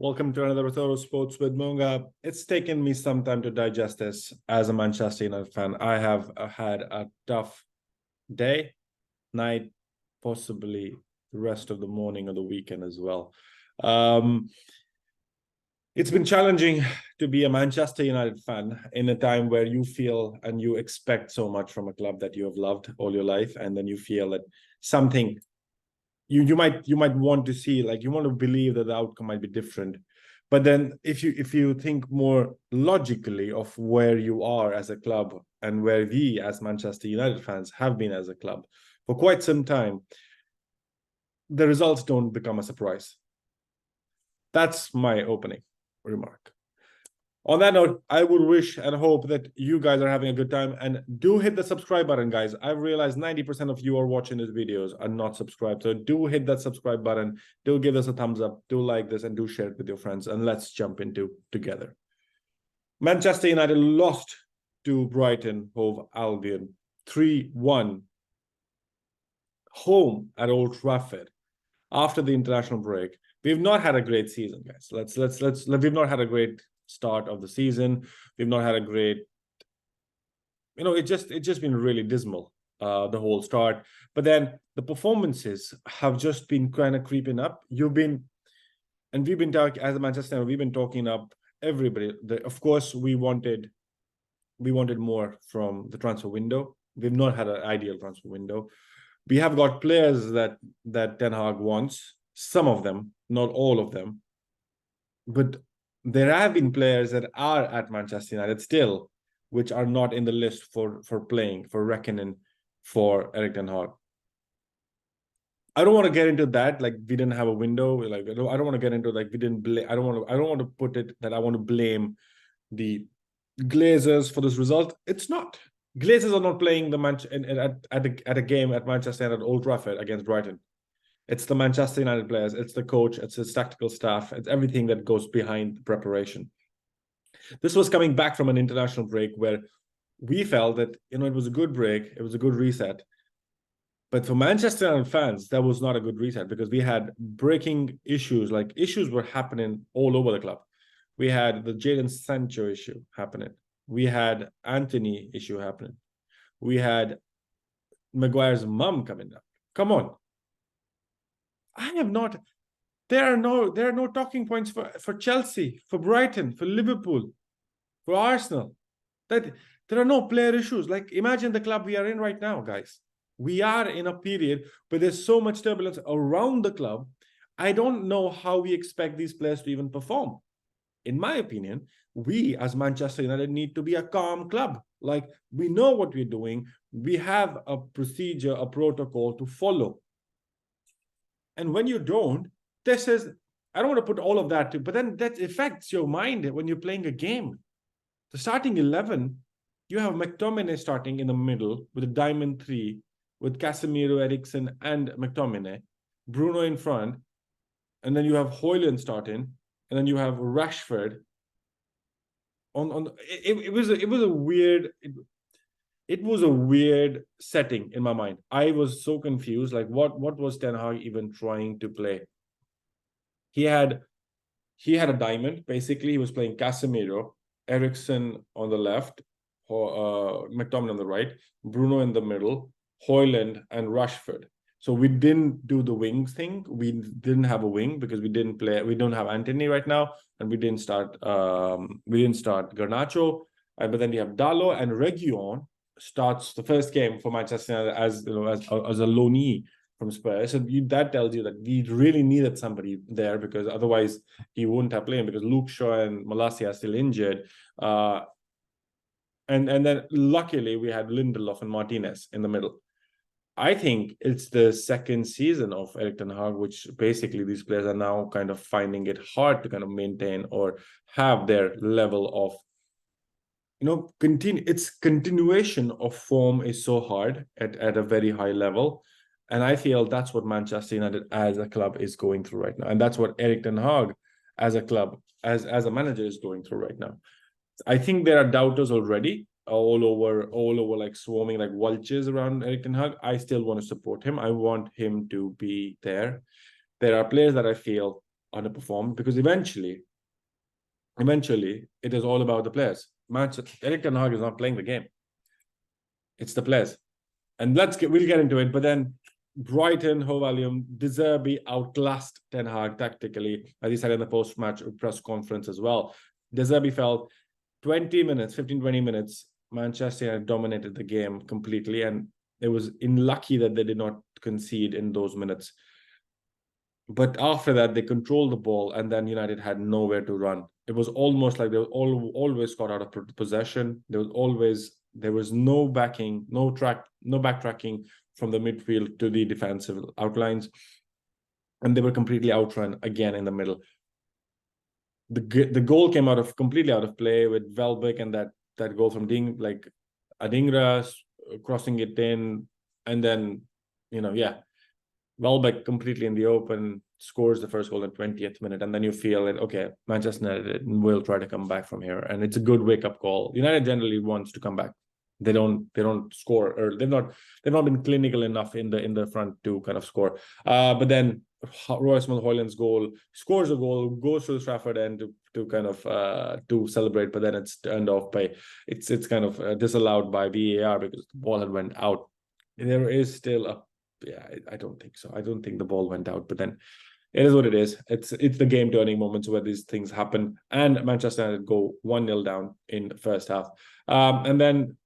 Welcome to another episode of Sports with Munga. It's taken me some time to digest this as a Manchester United fan. I have had a tough day, night, possibly the rest of the morning or the weekend as well. It's been challenging to be a Manchester United fan in a time where you feel and you expect so much from a club that you have loved all your life, and then you feel that something you might want to see, like you want to believe that the outcome might be different. But then if you think more logically of where you are as a club and where we as Manchester United fans have been as a club for quite some time, the results don't become a surprise. That's my opening remark. On that note, I would wish and hope that you guys are having a good time, and do hit the subscribe button, guys. I've realized 90% of you are watching these videos are not subscribed. So do hit that subscribe button. Do give us a thumbs up. Do like this and do share it with your friends. And let's jump into together. Manchester United lost to Brighton Hove Albion 3-1 home at Old Trafford after the international break. We've not had a great season, guys. We've not had a great start of the season. We've not had a great, it's just been really dismal, the whole start. But then the performances have just been kind of creeping up. We've been talking as a Manchester, we've been talking up everybody. Of course, we wanted more from the transfer window. We've not had an ideal transfer window. We have got players that Ten Hag wants, some of them, not all of them. But there have been players that are at Manchester United still, which are not in the list for playing, for reckoning for Erik ten Hag. I don't want to get into that, like we didn't have a window. Like I don't want to get into like we didn't. I don't want to put it that I want to blame the Glazers for this result. It's not. Glazers are not playing the match at a game at Manchester United at Old Trafford against Brighton. It's the Manchester United players, it's the coach, it's his tactical staff, it's everything that goes behind the preparation. This was coming back from an international break where we felt that, it was a good break, it was a good reset. But for Manchester United fans, that was not a good reset because we had breaking issues, like issues were happening all over the club. We had the Jadon Sancho issue happening. We had Anthony issue happening. We had Maguire's mum coming up. Come on. There are no talking points for Chelsea, for Brighton, for Liverpool, for Arsenal. That there are no player issues. Like imagine the club we are in right now, guys. We are in a period where there's so much turbulence around the club. I don't know how we expect these players to even perform. In my opinion, we as Manchester United need to be a calm club. Like we know what we're doing. We have a procedure, a protocol to follow. And when you don't, I don't want to put all of that to, but then that affects your mind when you're playing a game. The starting 11, you have McTominay starting in the middle with a diamond 3, with Casemiro, Eriksen, and McTominay, Bruno in front, and then you have Højlund starting, and then you have Rashford. It was a weird setting in my mind. I was so confused. Like, what was Ten Hag even trying to play? He had a diamond. Basically, he was playing Casemiro, Eriksen on the left, McTominay on the right, Bruno in the middle, Højlund and Rashford. So we didn't do the wings thing. We didn't have a wing because we don't have Anthony right now, and we didn't start Garnacho. But then you have Dalot and Reguilon starts the first game for Manchester United as a loanee from Spurs. So that tells you that we really needed somebody there because otherwise he wouldn't have played because Luke Shaw and Malacia are still injured. And then luckily we had Lindelof and Martinez in the middle. I think it's the second season of Erik ten Hag, which basically these players are now kind of finding it hard to kind of maintain or have their level of continuation of form is so hard at a very high level. And I feel that's what Manchester United as a club is going through right now. And that's what Erik ten Hag as a club, as a manager is going through right now. I think there are doubters already all over like swarming like vultures around Erik ten Hag. I still want to support him. I want him to be there. There are players that I feel underperformed because eventually it is all about the players. Erik ten Hag is not playing the game. It's the players. And we'll get into it, but then Brighton, Hovalium, Zerbi outclassed Ten Hag tactically, as he said in the post-match press conference as well. Zerbi felt 20 minutes, Manchester United dominated the game completely, and it was unlucky that they did not concede in those minutes. But after that, they controlled the ball, and then United had nowhere to run. It was almost like they were always caught out of possession. There was no backing, no backtracking from the midfield to the defensive outlines, and they were completely outrun again in the middle. The goal came completely out of play with Welbeck and that goal from Adingra crossing it in, and then Welbeck completely in the open scores the first goal in the 20th minute, and then you feel that okay, Manchester United will try to come back from here, and it's a good wake-up call. United generally wants to come back. They don't score, or they've not been clinical enough in the front to kind of score. But then Royce Mulholland's goal, scores a goal, goes to the Trafford end to kind of to celebrate, but then it's turned off by it's kind of disallowed by VAR because the ball had went out. There is still I don't think so. I don't think the ball went out, but then it is what it is. It's the game turning moments where these things happen, and Manchester United go 1-0 down in the first half, and then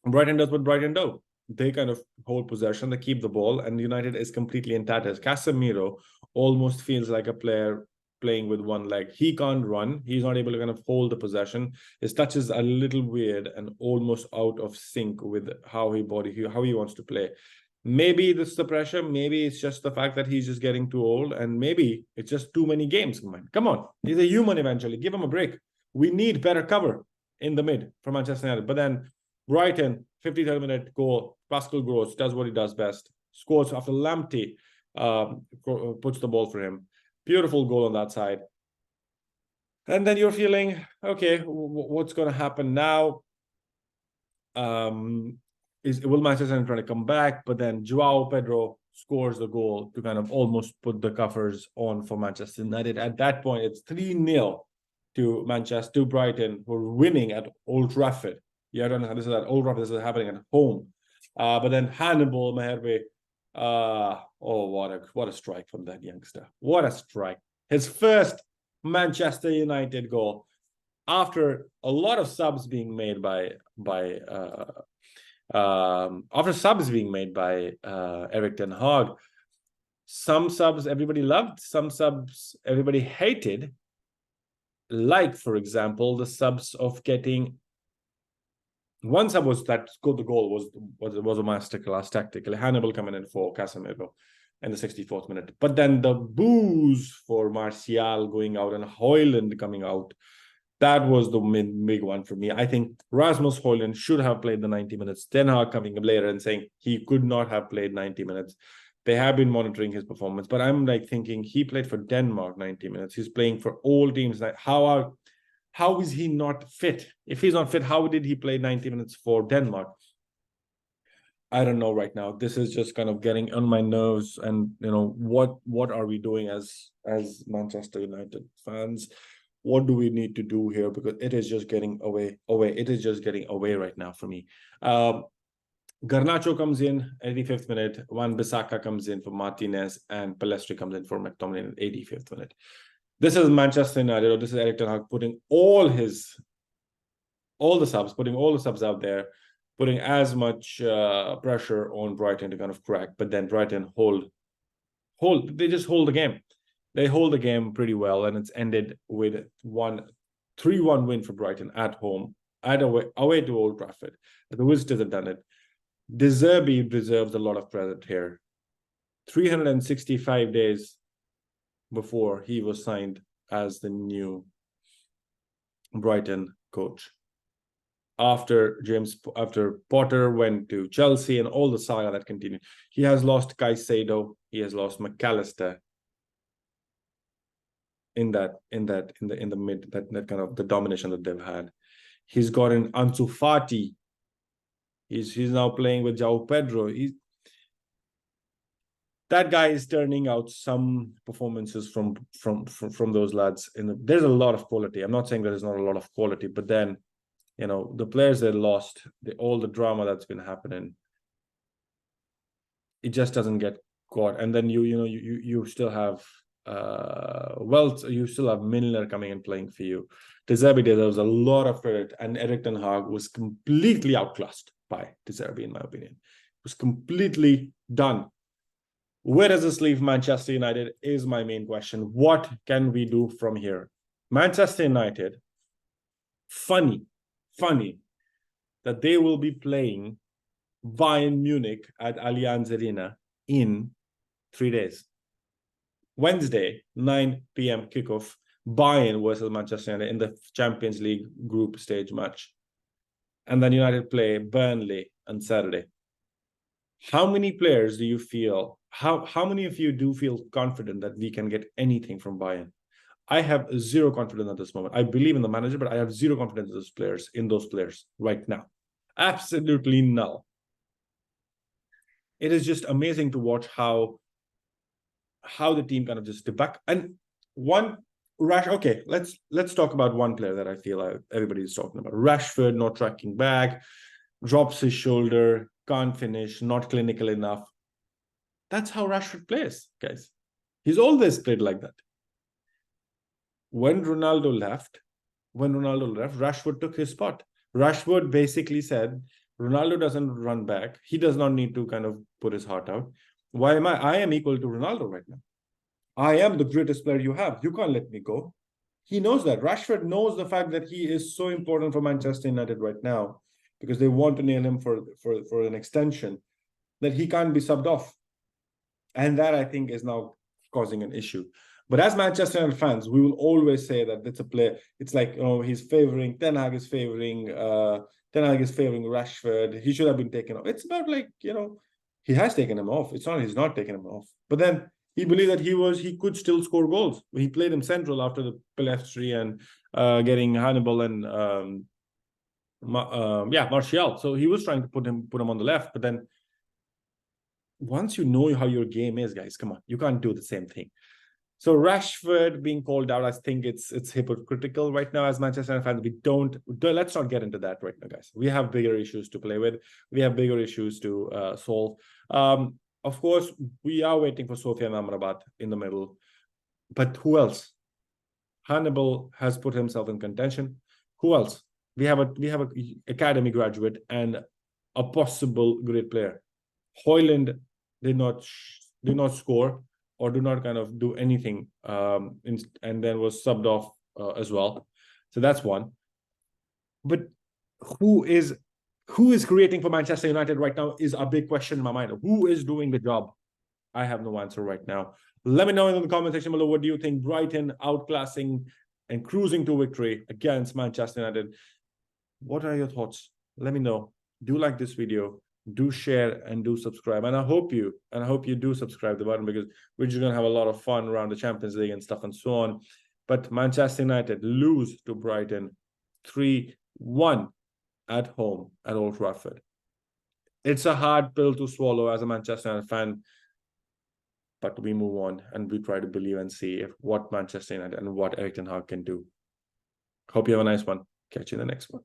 Brighton does what Brighton do. They kind of hold possession, they keep the ball, and United is completely in tatters. Casemiro almost feels like a player playing with one leg. He can't run. He's not able to kind of hold the possession. His touch is a little weird and almost out of sync with how he wants to play. Maybe this is the pressure. Maybe it's just the fact that he's just getting too old, and maybe it's just too many games. Come on, he's a human eventually. Give him a break. We need better cover in the mid for Manchester United. But then Brighton, 53rd minute goal. Pascal Gross does what he does best. Scores after Lamptey puts the ball for him. Beautiful goal on that side. And then you're feeling, okay, what's going to happen now? Will Manchester United trying to come back? But then Joao Pedro scores the goal to kind of almost put the covers on for Manchester United. At that point, it's 3-0 to Brighton, who are winning at Old Trafford. Yeah, I don't know. This is at Old Trafford. This is happening at home. But then Hannibal Meherbe, what a strike from that youngster. What a strike. His first Manchester United goal after a lot of subs being made by Erik ten Hag. Some subs everybody loved, some subs everybody hated. Like, for example, the subs of getting one sub was that scored the goal was a masterclass tactically. Hannibal coming in for Casemiro in the 64th minute. But then the boos for Martial going out and Højlund coming out, that was the big one for me. I think Rasmus Højlund should have played the 90 minutes. Ten Hag coming later and saying he could not have played 90 minutes. They have been monitoring his performance, but I'm thinking he played for Denmark 90 minutes. He's playing for all teams. How is he not fit? If he's not fit, how did he play 90 minutes for Denmark? I don't know right now. This is just kind of getting on my nerves. And, what are we doing as Manchester United fans? What do we need to do here? Because it is just getting away. It is just getting away right now for me. Garnacho comes in 85th minute. Wan-Bissaka comes in for Martinez, and Pellistri comes in for McTominay in 85th minute. This is Manchester United, or this is Erik ten Hag putting all the subs out there, putting as much pressure on Brighton to kind of crack. But then Brighton they just hold the game. They hold the game pretty well, and it's ended with 3-1 win for Brighton at home, away to Old Trafford. The Visitors have done it. Zerbi deserves a lot of credit here. 365 days before he was signed as the new Brighton coach. After Potter went to Chelsea and all the saga that continued, he has lost Caicedo, he has lost McAllister in the mid, that kind of the domination that they've had. He's gotten Ansu Fati. He's now playing with Joao Pedro. that guy is turning out some performances from those lads. There's a lot of quality. I'm not saying there's not a lot of quality, but then, you know, the players they lost, all the drama that's been happening, it just doesn't get caught. And then you still have you still have Milner coming and playing for you. De Zerbi deserves a lot of credit, and Erik ten Hag was completely outclassed by De Zerbi, in my opinion. It was completely done. Where does this leave Manchester United is my main question. What can we do from here? Manchester United, funny that they will be playing Bayern Munich at Allianz Arena in 3 days. Wednesday, 9 p.m. kickoff, Bayern versus Manchester United in the Champions League group stage match. And then United play Burnley on Saturday. How many players do you feel, how many of you do feel confident that we can get anything from Bayern? I have zero confidence at this moment. I believe in the manager, but I have zero confidence in those players right now. Absolutely null. It is just amazing to watch how the team kind of just did back. And okay, let's talk about one player that I feel everybody's talking about. Rashford not tracking back, drops his shoulder, can't finish, not clinical enough. That's how Rashford plays, guys. He's always played like that. When Ronaldo left, Rashford took his spot. Rashford basically said, Ronaldo doesn't run back. He does not need to kind of put his heart out. Why am I? I am equal to Ronaldo right now. I am the greatest player you have. You can't let me go. He knows that. Rashford knows the fact that he is so important for Manchester United right now, because they want to nail him for an extension, that he can't be subbed off. And that, I think, is now causing an issue. But as Manchester United fans, we will always say that it's a player. It's like, he's favoring, Ten Hag is favoring Rashford. He should have been taken off. It's about he has taken him off. It's not he's not taken him off. But then he believed that he could still score goals. He played him central after the Pelestri and getting Hannibal and Martial. So he was trying to put him on the left. But then once you know how your game is, guys, come on, you can't do the same thing. So Rashford being called out, I think it's hypocritical right now as Manchester United fans. Let's not get into that right now, guys. We have bigger issues to play with. We have bigger issues to solve. Of course, we are waiting for Sofian Amrabat in the middle. But who else? Hannibal has put himself in contention. Who else? We have a academy graduate and a possible great player. Højlund did not score or do not kind of do anything, and then was subbed off as well. So that's one. But who is creating for Manchester United right now is a big question in my mind. Who is doing the job? I have no answer right now. Let me know in the comment section below, what do you think? Brighton outclassing and cruising to victory against Manchester United. What are your thoughts? Let me know. Do like this video. Do share and do subscribe, and I hope you do subscribe the button, because we're just gonna have a lot of fun around the Champions League and stuff and so on. But Manchester United lose to Brighton 3-1 at home at Old Trafford. It's a hard pill to swallow as a Manchester United fan, but we move on and we try to believe and see what Manchester United and what Erik ten Hag can do. Hope you have a nice one. Catch you in the next one.